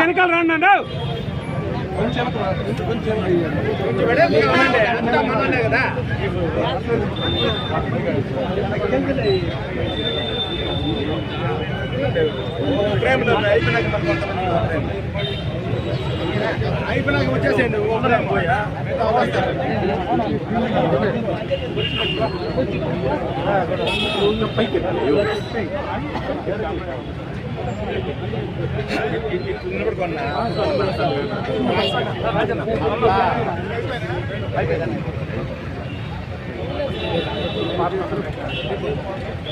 వెనకాల రండి కదా. అయిపోయినాక వచ్చేసేయండి. పైకి నిలబడుకున్నా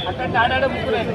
అక్కడ ఆడాడ ముక్కులేదు.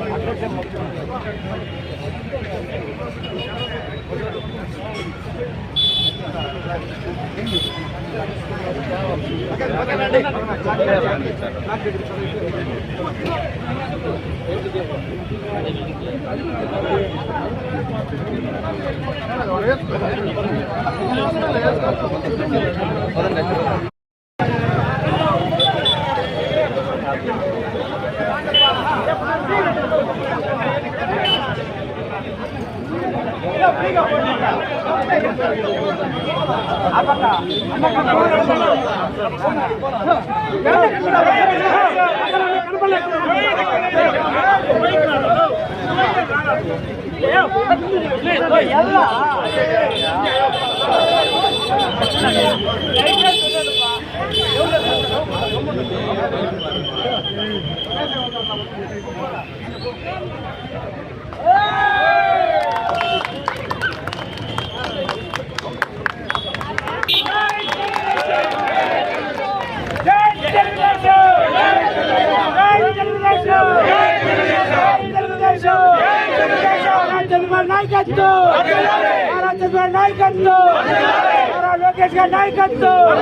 లోకేష్ గారి నాయకత్వం,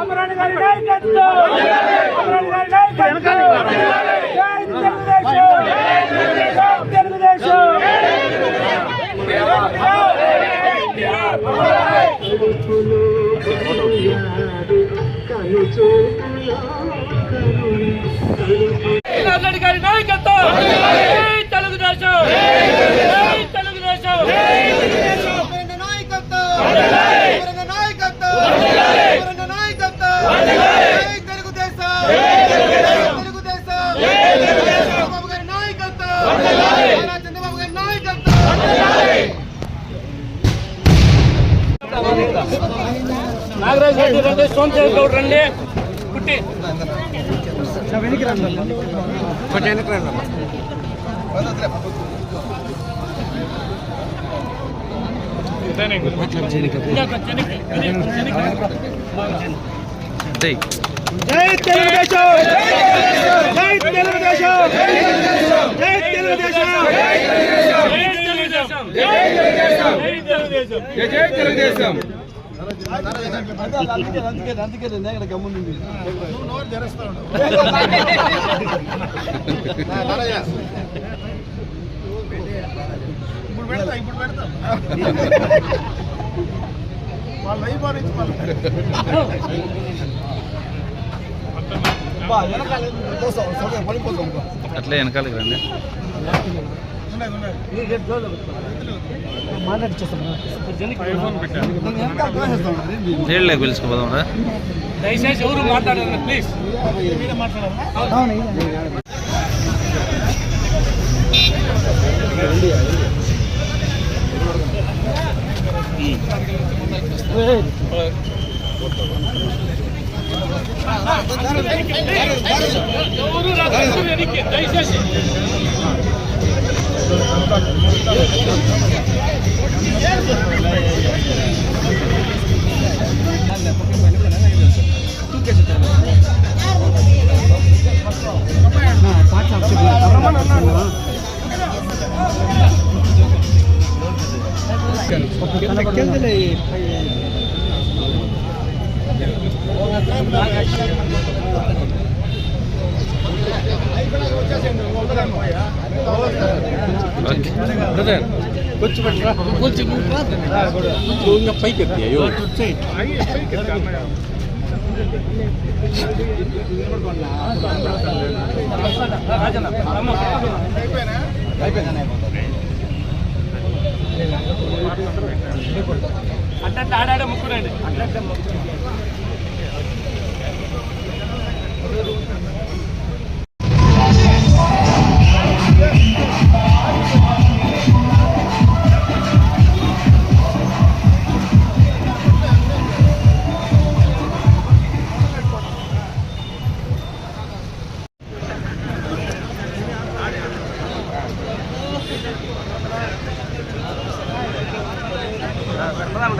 అమరాణి గారి నాయకత్వం, అమరాణి గారి నాయకత్వం. జై తెలుగుదేశం, తెలుగుదేశం గారి నాయకత్వం. తెలుగుదేశం, తెలుగుదేశం నాగరాజ్ రెడ్డి రండి, సోమశేఖర్ గౌడ్ రండి, పుట్టి వెనక్కి రండి, వెనక్కి రండి. జై తెలుగుదేశం, జై తెలుగుదేశం, జై తెలుగుదేశం, జై తెలుగుదేశం, జై తెలుగుదేశం. అందుకే గమ్ముంది ఇప్పుడు పెడతా వాళ్ళు అయిపోయింది. అట్లే వెనకాలకి రండి. జైల్లోకి పిలుచుకుపోదాం. దయచేసి ఎవరు మాట్లాడారు ప్లీజ్. దయచేసి బ్రదర్ కొంచెం పైకి ఎత్తాయో అట్ట ఆడాడ ముక్కునండి అట్ట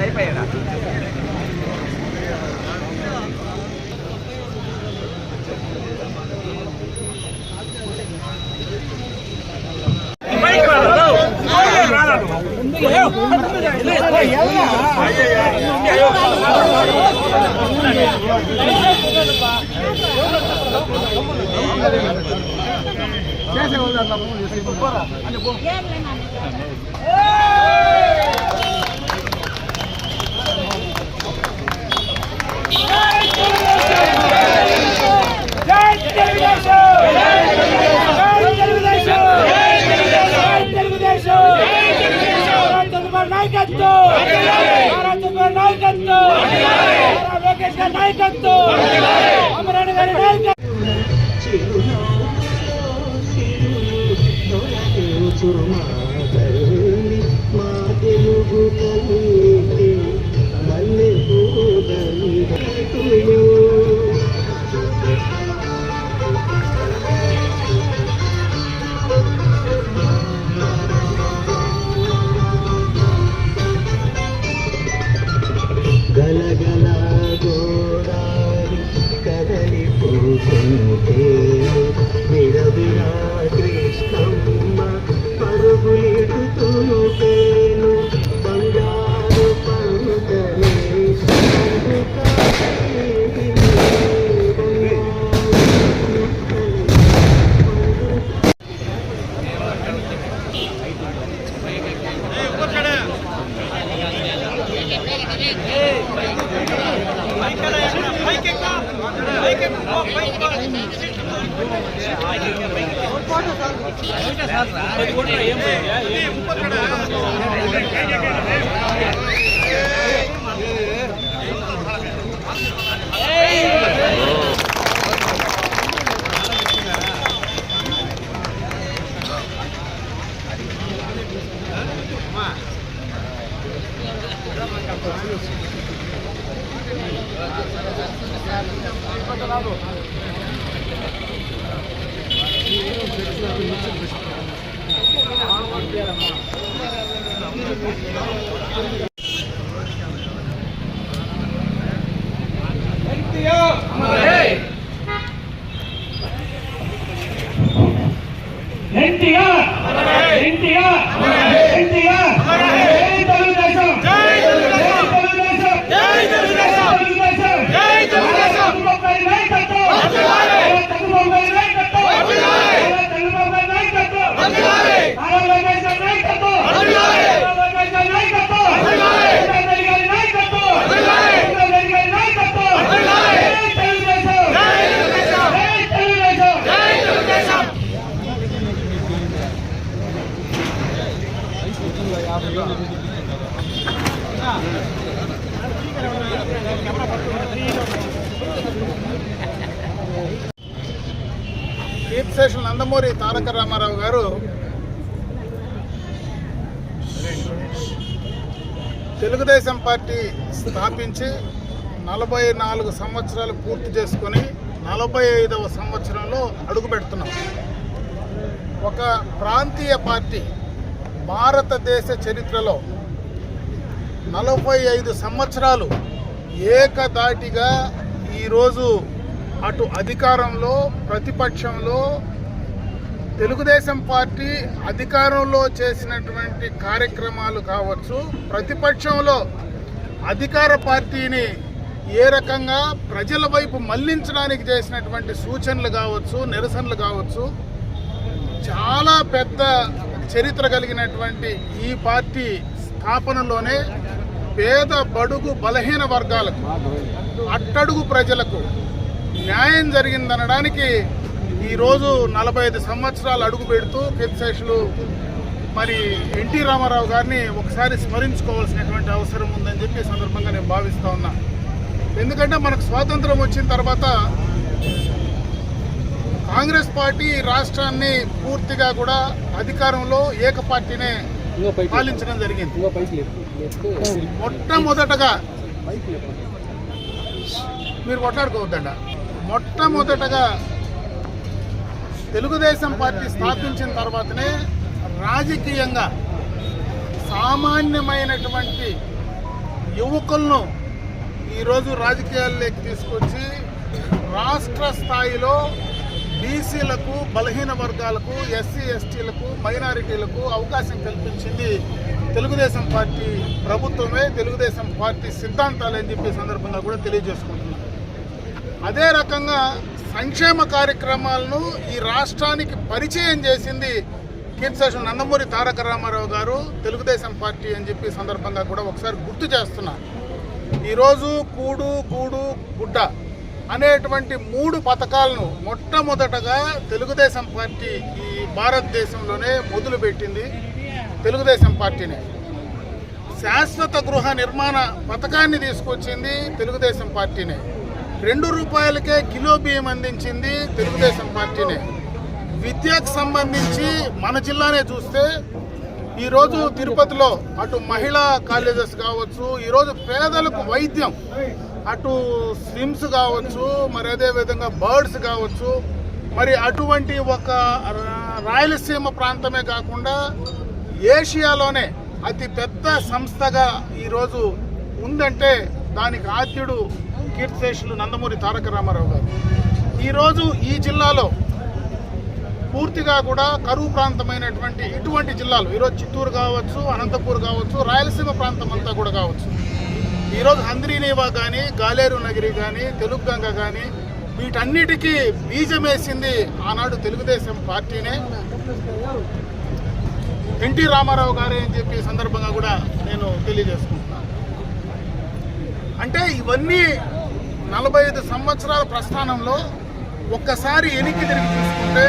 అయిపోయాడా కీర్తిశేషులు నందమూరి తారక రామారావు గారు తెలుగుదేశం పార్టీ స్థాపించి 44 సంవత్సరాలు పూర్తి చేసుకొని 45వ సంవత్సరంలో అడుగుపెడుతున్నాం. ఒక ప్రాంతీయ పార్టీ భారతదేశ చరిత్రలో 45 సంవత్సరాలు ఏకదాటిగా ఈరోజు అటు అధికారంలో ప్రతిపక్షంలో తెలుగుదేశం పార్టీ అధికారంలో చేసినటువంటి కార్యక్రమాలు కావచ్చు, ప్రతిపక్షంలో అధికార పార్టీని ఏ రకంగా ప్రజల వైపు మళ్లించడానికి చేసినటువంటి సూచనలు కావచ్చు, నిరసనలు కావచ్చు, చాలా పెద్ద చరిత్ర కలిగినటువంటి ఈ పార్టీ స్థాపనలోనే పేద బడుగు బలహీన వర్గాలకు అట్టడుగు ప్రజలకు న్యాయం జరిగిందనడానికి ఈరోజు 45 సంవత్సరాలు అడుగు పెడుతూ కీర్తిశేషులు మరి ఎన్టీ రామారావు గారిని ఒకసారి స్మరించుకోవాల్సినటువంటి అవసరం ఉందని చెప్పి సందర్భంగా నేను భావిస్తూ ఉన్నా. ఎందుకంటే మనకు స్వాతంత్రం వచ్చిన తర్వాత కాంగ్రెస్ పార్టీ రాష్ట్రాన్ని పూర్తిగా కూడా అధికారంలో ఏకపార్టీనే పాలించడం జరిగింది. మొట్టమొదటగా మీరు కొట్లాడుకోవద్దండ. మొట్టమొదటగా తెలుగుదేశం పార్టీ స్థాపించిన తర్వాతనే రాజకీయంగా సామాన్యమైనటువంటి యువకులను ఈరోజు రాజకీయాల్లోకి తీసుకొచ్చి రాష్ట్ర స్థాయిలో బీసీలకు, బలహీన వర్గాలకు, ఎస్సీ ఎస్టీలకు, మైనారిటీలకు అవకాశం కల్పించింది తెలుగుదేశం పార్టీ ప్రభుత్వమే, తెలుగుదేశం పార్టీ సిద్ధాంతాలని చెప్పే సందర్భంగా కూడా తెలియజేసుకుంటున్నాం. అదే రకంగా సంక్షేమ కార్యక్రమాలను ఈ రాష్ట్రానికి పరిచయం చేసింది కీర్తిశేషులు నందమూరి తారక రామారావు గారు, తెలుగుదేశం పార్టీ అని చెప్పి సందర్భంగా కూడా ఒకసారి గుర్తు చేస్తున్నారు. ఈరోజు కూడు గూడు గుడ్డ అనేటువంటి 3 పథకాలను మొట్టమొదటగా తెలుగుదేశం పార్టీ ఈ భారతదేశంలోనే మొదలుపెట్టింది తెలుగుదేశం పార్టీనే. శాశ్వత గృహ నిర్మాణ పథకాన్ని తీసుకొచ్చింది తెలుగుదేశం పార్టీనే. 2 రూపాయలకే కిలో బియ్యం అందించింది తెలుగుదేశం పార్టీనే. విద్యకు సంబంధించి మన జిల్లానే చూస్తే ఈరోజు తిరుపతిలో అటు మహిళా కాలేజెస్ కావచ్చు, ఈరోజు పేదలకు వైద్యం, అటు స్విమ్స్ కావచ్చు, మరి అదేవిధంగా బర్డ్స్ కావచ్చు, మరి అటువంటి ఒక రాయలసీమ ప్రాంతమే కాకుండా ఏషియాలోనే అతి పెద్ద సంస్థగా ఈరోజు ఉందంటే దానికి ఆద్యుడు కీర్తిశేషులు నందమూరి తారక రామారావు గారు. ఈరోజు ఈ జిల్లాలో పూర్తిగా కూడా కరువు ప్రాంతమైనటువంటి ఇటువంటి జిల్లాలు, ఈరోజు చిత్తూరు కావచ్చు, అనంతపూర్ కావచ్చు, రాయలసీమ ప్రాంతం అంతా కూడా కావచ్చు, ఈరోజు హంద్రీనీవా కానీ, గాలేరు నగిరి కానీ, తెలుగుగంగ కానీ, వీటన్నిటికీ బీజం వేసింది ఆనాడు తెలుగుదేశం పార్టీనే, ఎన్టీ రామారావు గారే అని చెప్పి సందర్భంగా కూడా నేను తెలియజేసుకుంటున్నాను. అంటే ఇవన్నీ 45 సంవత్సరాల ప్రస్థానంలో ఒక్కసారి వెనక్కి తిరిగి చూసుకుంటే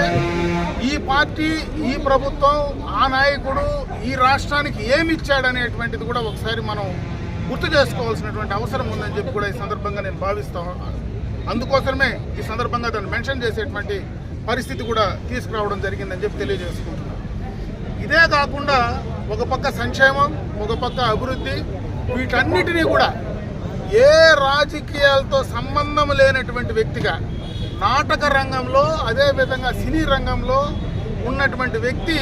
ఈ పార్టీ, ఈ ప్రభుత్వం, ఆ నాయకుడు ఈ రాష్ట్రానికి ఏమి ఇచ్చాడనేటువంటిది కూడా ఒకసారి మనం గుర్తు చేసుకోవాల్సినటువంటి అవసరం ఉందని చెప్పి కూడా ఈ సందర్భంగా నేను భావిస్తాను. అందుకోసమే ఈ సందర్భంగా దాన్ని మెన్షన్ చేసేటువంటి పరిస్థితి కూడా తీసుకురావడం జరిగిందని చెప్పి తెలియజేసుకుంటున్నాను. ఇదే కాకుండా ఒక పక్క సంక్షేమం, ఒక పక్క అభివృద్ధి, వీటన్నిటినీ కూడా ఏ రాజకీయాలతో సంబంధం లేనటువంటి వ్యక్తిగా నాటక రంగంలో, అదేవిధంగా సినీ రంగంలో ఉన్నటువంటి వ్యక్తి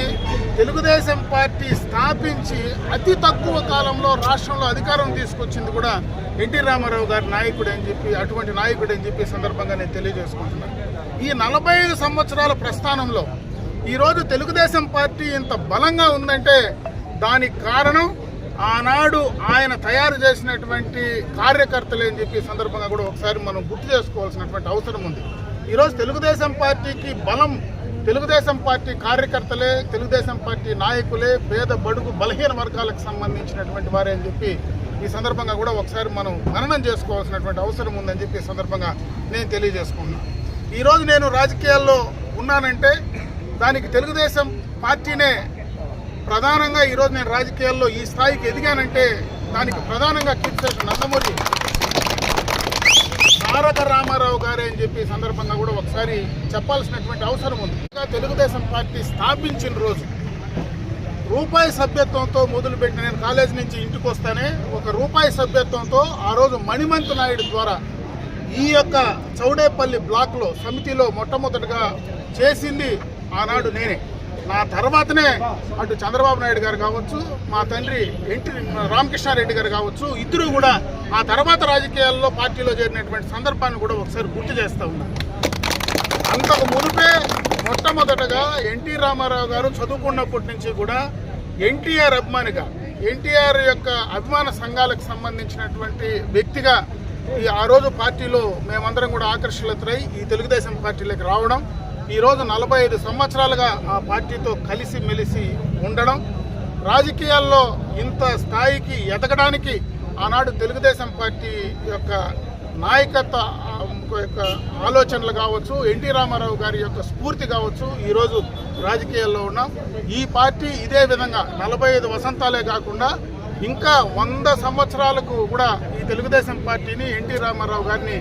తెలుగుదేశం పార్టీ స్థాపించి అతి తక్కువ కాలంలో రాష్ట్రంలో అధికారం తీసుకొచ్చింది కూడా ఎన్టీ రామారావు గారి నాయకుడు అని చెప్పి, అటువంటి నాయకుడు అని చెప్పి సందర్భంగా నేను తెలియజేసుకుంటున్నాను. ఈ 45 సంవత్సరాల ప్రస్థానంలో ఈరోజు తెలుగుదేశం పార్టీ ఇంత బలంగా ఉందంటే దానికి కారణం ఆనాడు ఆయన తయారు చేసినటువంటి కార్యకర్తలే అని చెప్పి సందర్భంగా కూడా ఒకసారి మనం గుర్తు చేసుకోవాల్సినటువంటి అవసరం ఉంది. ఈరోజు తెలుగుదేశం పార్టీకి బలం తెలుగుదేశం పార్టీ కార్యకర్తలే, తెలుగుదేశం పార్టీ నాయకులే, పేద బడుగు బలహీన వర్గాలకు సంబంధించినటువంటి వారే అని చెప్పి ఈ సందర్భంగా కూడా ఒకసారి మనం మననం చేసుకోవాల్సినటువంటి అవసరం ఉందని చెప్పి ఈ సందర్భంగా నేను తెలియజేసుకున్నాను. ఈరోజు నేను రాజకీయాల్లో ఉన్నానంటే దానికి తెలుగుదేశం పార్టీనే ప్రధానంగా. ఈరోజు నేను రాజకీయాల్లో ఈ స్థాయికి ఎదిగానంటే దానికి ప్రధానంగా కీర్తిశేషులు నందమూరి తారక రామారావు గారే అని చెప్పి సందర్భంగా కూడా ఒకసారి చెప్పాల్సినటువంటి అవసరం ఉంది. తెలుగుదేశం పార్టీ స్థాపించిన రోజు రూపాయి సభ్యత్వంతో మొదలుపెట్టిన, నేను కాలేజీ నుంచి ఇంటికి వస్తానే ₹1 సభ్యత్వంతో ఆ రోజు మణిమంతు నాయుడు ద్వారా ఈ యొక్క చౌడేపల్లి బ్లాక్లో సమితిలో మొట్టమొదటిగా చేసింది ఆనాడు నేనే. నా తర్వాతనే అటు చంద్రబాబు నాయుడు గారు కావచ్చు, మా తండ్రి ఎన్టీ రామకృష్ణారెడ్డి గారు కావచ్చు, ఇద్దరు కూడా ఆ తర్వాత రాజకీయాల్లో పార్టీలో చేరినటువంటి సందర్భాన్ని కూడా ఒకసారి గుర్తు చేస్తూ ఉన్నారు. అంతకు మునుపే మొట్టమొదటగా ఎన్టీ రామారావు గారు చదువుకున్నప్పటి నుంచి కూడా ఎన్టీఆర్ అభిమానిగా, ఎన్టీఆర్ యొక్క అభిమాన సంఘాలకు సంబంధించినటువంటి వ్యక్తిగా ఆ రోజు పార్టీలో మేమందరం కూడా ఆకర్షితులై ఈ తెలుగుదేశం పార్టీలోకి రావడం, ఈరోజు 45 సంవత్సరాలుగా ఆ పార్టీతో కలిసి మెలిసి ఉండడం, రాజకీయాల్లో ఇంత స్థాయికి ఎదగడానికి ఆనాడు తెలుగుదేశం పార్టీ యొక్క నాయకత్వ యొక్క ఆలోచనలు కావచ్చు, ఎన్టీ రామారావు గారి యొక్క స్ఫూర్తి కావచ్చు, ఈరోజు రాజకీయాల్లో ఉన్నాం. ఈ పార్టీ ఇదే విధంగా 45 వసంతాలే కాకుండా ఇంకా 100 సంవత్సరాలకు కూడా ఈ తెలుగుదేశం పార్టీని, ఎన్టీ రామారావు గారిని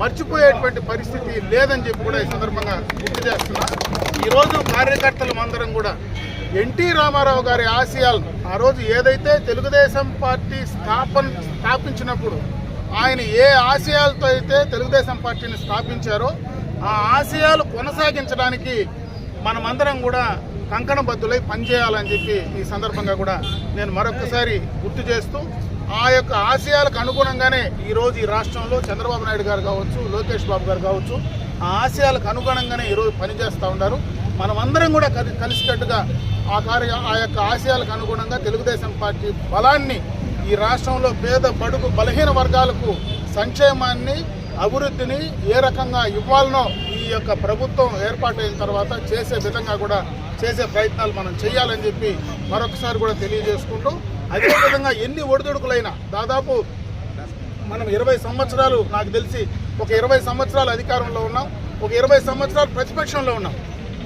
మర్చిపోయేటువంటి పరిస్థితి లేదని చెప్పి కూడా ఈ సందర్భంగా గుర్తు చేస్తున్నా. ఈరోజు కార్యకర్తలు అందరం కూడా ఎన్టీ రామారావు గారి ఆశయాలను, ఆ రోజు ఏదైతే తెలుగుదేశం పార్టీ స్థాపించినప్పుడు ఆయన ఏ ఆశయాలతో అయితే తెలుగుదేశం పార్టీని స్థాపించారో ఆ ఆశయాలు కొనసాగించడానికి మనమందరం కూడా కంకణబద్దులై పనిచేయాలని చెప్పి ఈ సందర్భంగా కూడా నేను మరొకసారి గుర్తు చేస్తూ, ఆ యొక్క ఆశయాలకు అనుగుణంగానే ఈరోజు ఈ రాష్ట్రంలో చంద్రబాబు నాయుడు గారు కావచ్చు, లోకేష్ బాబు గారు కావచ్చు, ఆ ఆశయాలకు అనుగుణంగానే ఈరోజు పనిచేస్తూ ఉన్నారు. మనమందరం కూడా కలిసికట్టుగా ఆ యొక్క ఆశయాలకు అనుగుణంగా తెలుగుదేశం పార్టీ బలాన్ని ఈ రాష్ట్రంలో పేద బడుగు బలహీన వర్గాలకు సంక్షేమాన్ని, అభివృద్ధిని ఏ రకంగా ఇవ్వాలనో ఈ యొక్క ప్రభుత్వం ఏర్పాటైన తర్వాత చేసే విధంగా కూడా చేసే ప్రయత్నాలు మనం చేయాలని చెప్పి మరొకసారి కూడా తెలియజేసుకుంటూ, అదేవిధంగా ఎన్ని ఒడిదుడుకులైనా దాదాపు మనం 20 సంవత్సరాలు, నాకు తెలిసి ఒక 20 సంవత్సరాలు అధికారంలో ఉన్నాం, ఒక 20 సంవత్సరాలు ప్రతిపక్షంలో ఉన్నాం.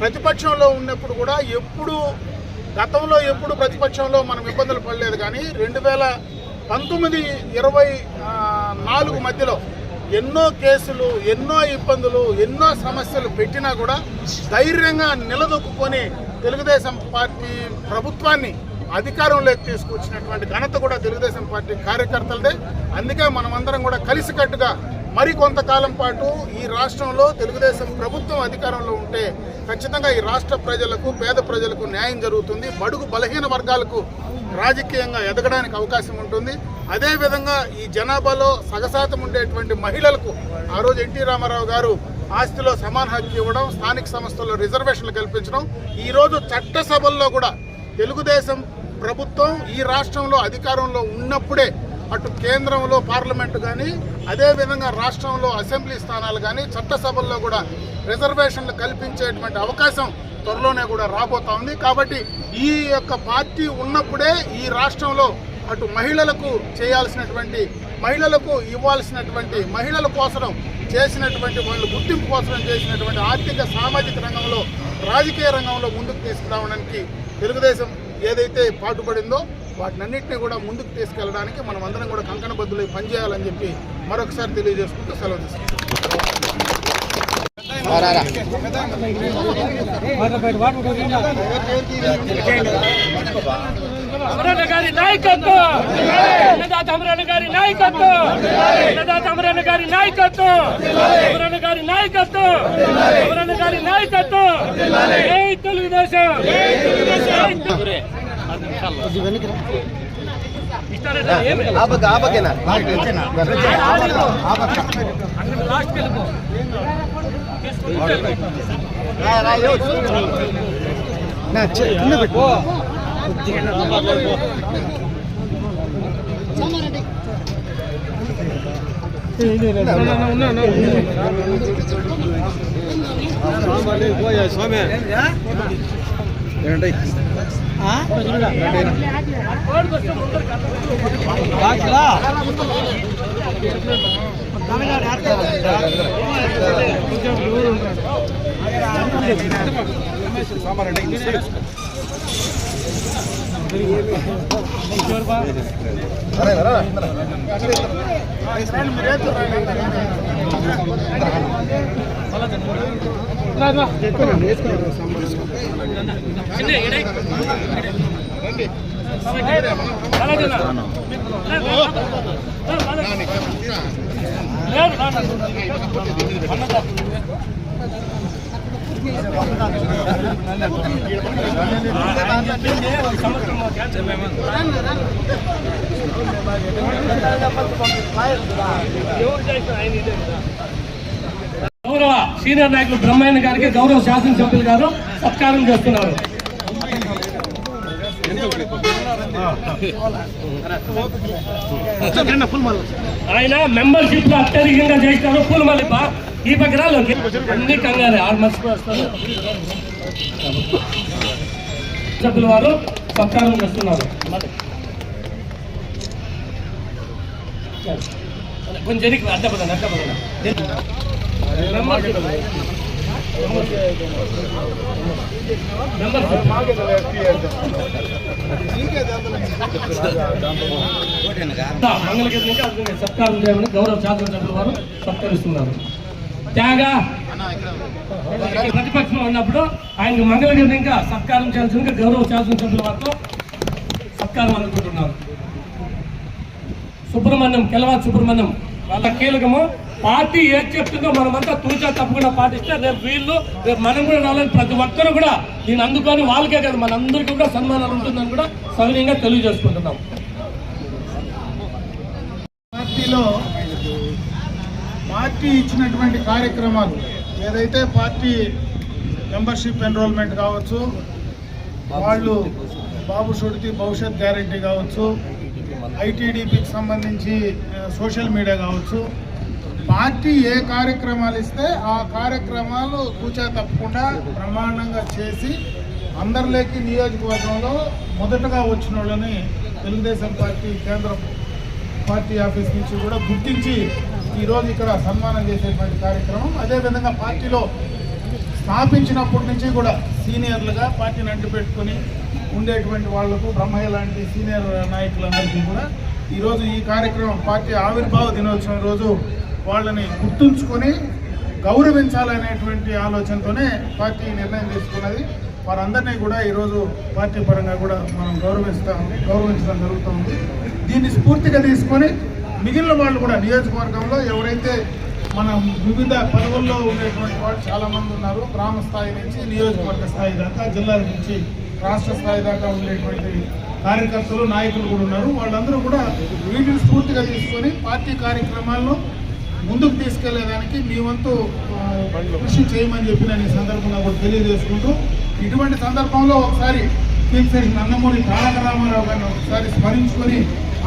ప్రతిపక్షంలో ఉన్నప్పుడు కూడా గతంలో ఎప్పుడు ప్రతిపక్షంలో మనం ఇబ్బందులు పడలేదు. కానీ 2019-24 మధ్యలో ఎన్నో కేసులు, ఎన్నో ఇబ్బందులు, ఎన్నో సమస్యలు పెట్టినా కూడా ధైర్యంగా నిలదొక్కుని తెలుగుదేశం పార్టీ ప్రభుత్వాన్ని అధికారంలోకి తీసుకొచ్చినటువంటి ఘనత కూడా తెలుగుదేశం పార్టీ కార్యకర్తలదే. అందుకే మనమందరం కూడా కలిసికట్టుగా మరి కొంతకాలం పాటు ఈ రాష్ట్రంలో తెలుగుదేశం ప్రభుత్వం అధికారంలో ఉంటే ఖచ్చితంగా ఈ రాష్ట్ర ప్రజలకు, పేద ప్రజలకు న్యాయం జరుగుతుంది, బడుగు బలహీన వర్గాలకు రాజకీయంగా ఎదగడానికి అవకాశం ఉంటుంది. అదేవిధంగా ఈ జనాభాలో సగశాతం ఉండేటువంటి మహిళలకు ఆ రోజు ఎన్టీ రామారావు గారు ఆస్తిలో సమాన హక్కు ఇవ్వడం, స్థానిక సంస్థల్లో రిజర్వేషన్లు కల్పించడం, ఈరోజు చట్టసభల్లో కూడా తెలుగుదేశం ప్రభుత్వం ఈ రాష్ట్రంలో అధికారంలో ఉన్నప్పుడే అటు కేంద్రంలో పార్లమెంటు కానీ, అదేవిధంగా రాష్ట్రంలో అసెంబ్లీ స్థానాలు కానీ, చట్టసభల్లో కూడా రిజర్వేషన్లు కల్పించేటువంటి అవకాశం త్వరలోనే కూడా రాబోతా ఉంది. కాబట్టి ఈ యొక్క పార్టీ ఉన్నప్పుడే ఈ రాష్ట్రంలో అటు మహిళలకు చేయాల్సినటువంటి, మహిళలకు ఇవ్వాల్సినటువంటి, మహిళల కోసం చేసినటువంటి, వాళ్ళు గుర్తింపు కోసం చేసినటువంటి ఆర్థిక సామాజిక రంగంలో, రాజకీయ రంగంలో ముందుకు తీసుకురావడానికి తెలుగుదేశం ఏదైతే పాటుపడిందో వాటినన్నింటినీ కూడా ముందుకు తీసుకెళ్ళడానికి మనం అందరం కూడా కంకణబద్దులై పనిచేయాలని చెప్పి మరొకసారి తెలియజేసుకుంటూ సెలవు తీసుకుంటాం. అమరన్న గారి నాయకత్వం, అన్నదాత అమరన్న గారి నాయకత్వం, అన్నదాత అమరన్న గారి నాయకత్వం, అమరన్న గారి నాయకత్వం, అమరన్న గారి నాయకత్వం. జై తెలుగుదేశం. స్వామి గౌరవ సీనియర్ నాయకులు బ్రహ్మయ్య గారికి గౌరవ శాసనసభ్యులు గారు సత్కారం చేస్తున్నారు. ఆయన మెంబర్షిప్ లో అత్యధికంగా చేసినారు. పూలమల్లిప ఈ పక్కరాలోకి అన్ని కంగారు ఆరు మర్చిపోస్తారు సభ్యుల వారు సత్కారం చేస్తున్నారు. కొంచెం జరిగి అడ్డపదండి మంగళగిరి నుంచి అర్జున్ సత్కారం చేయమని గౌరవ శాసనసభ్యుల వారు సత్కరిస్తున్నారు. త్యాగ ప్రతిపక్షంలో ఉన్నప్పుడు ఆయనకు మంగళగిరి ఇంకా సత్కారం చేయాల్సిందిగా గౌరవ శాసనసభ్యుల వారితో సత్కారం అందుకుంటున్నారు. సుబ్రహ్మణ్యం కెలవాతి సుబ్రహ్మణ్యం వాళ్ళ కీలకము. పార్టీ ఏది చెప్తుందో మనమంతా తూచా తప్పకుండా పాటిస్తే రేపు వీళ్ళు రేపు మనం కూడా రాలేదు. ప్రతి ఒక్కరు కూడా దీన్ని అందుకొని వాళ్ళకే కదా మనందరికీ కూడా సన్మానాలు ఉంటుందని కూడా సవినయంగా తెలియజేసుకుంటున్నాం. పార్టీ ఇచ్చినటువంటి కార్యక్రమాలు ఏదైతే పార్టీ మెంబర్షిప్ ఎన్రోల్మెంట్ కావచ్చు, వాళ్ళు బాబు షుడితి భవిష్యత్ గ్యారంటీ కావచ్చు, ఐటీడీపీకి సంబంధించి సోషల్ మీడియా కావచ్చు, పార్టీ ఏ కార్యక్రమాలు ఇస్తే ఆ కార్యక్రమాలు కూచా తప్పకుండా బ్రహ్మాండంగా చేసి అందరిలోకి నియోజకవర్గంలో మొదటగా వచ్చిన వాళ్ళని తెలుగుదేశం పార్టీ కేంద్ర పార్టీ ఆఫీస్ నుంచి కూడా గుర్తించి ఈరోజు ఇక్కడ సన్మానం చేసేటువంటి కార్యక్రమం. అదేవిధంగా పార్టీలో స్థాపించినప్పటి నుంచి కూడా సీనియర్లుగా పార్టీని అంటుపెట్టుకుని ఉండేటువంటి వాళ్లకు బ్రహ్మయ్య లాంటి సీనియర్ నాయకులందరికీ కూడా ఈరోజు ఈ కార్యక్రమం పార్టీ ఆవిర్భావ దినోత్సవం రోజు వాళ్ళని గుర్తుంచుకొని గౌరవించాలనేటువంటి ఆలోచనతోనే పార్టీ నిర్ణయం తీసుకున్నది. వారందరినీ కూడా ఈరోజు పార్టీ పరంగా కూడా మనం గౌరవించడం జరుగుతుంది. దీన్ని స్ఫూర్తిగా తీసుకొని మిగిలిన వాళ్ళు కూడా నియోజకవర్గంలో ఎవరైతే మన వివిధ పదవుల్లో ఉండేటువంటి వాళ్ళు చాలామంది ఉన్నారు. గ్రామ స్థాయి నుంచి నియోజకవర్గ స్థాయి దాకా, జిల్లాల నుంచి రాష్ట్ర స్థాయి దాకా ఉండేటువంటి కార్యకర్తలు నాయకులు కూడా ఉన్నారు. వాళ్ళందరూ కూడా వీటిని స్ఫూర్తిగా తీసుకొని పార్టీ కార్యక్రమాలను ముందుకు తీసుకెళ్లేదానికి మీ వంతు కృషి చేయమని చెప్పి నేను ఈ సందర్భంగా కూడా తెలియజేసుకుంటూ, ఇటువంటి సందర్భంలో ఒకసారి శ్రీ నందమూరి తారక రామారావు గారిని ఒకసారి స్మరించుకొని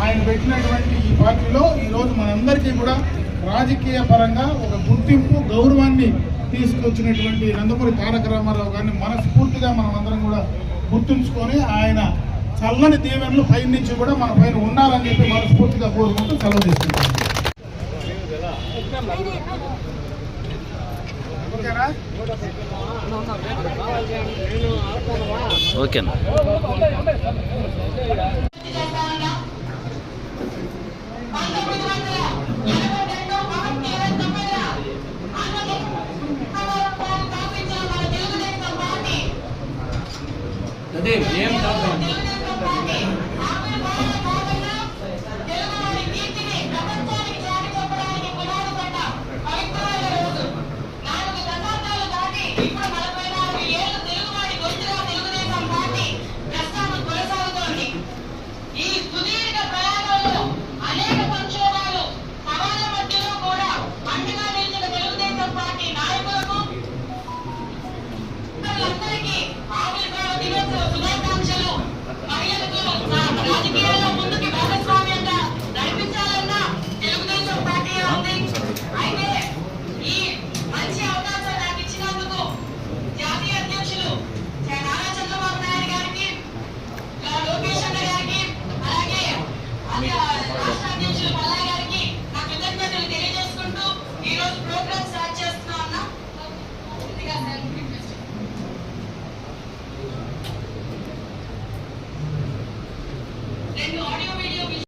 ఆయన పెట్టినటువంటి ఈ పార్టీలో ఈరోజు మనందరికీ కూడా రాజకీయ పరంగా ఒక గుర్తింపు గౌరవాన్ని తీసుకొచ్చినటువంటి నందమూరి తారక రామారావు గారిని మనస్ఫూర్తిగా మనం అందరం కూడా గుర్తుంచుకొని ఆయన చల్లని దీవెనలు పై నుంచి కూడా మన పైన ఉండాలని చెప్పి మనస్ఫూర్తిగా కోరుకుంటూ సెలవు తీసుకుంటాం. ఓకేనా? అదే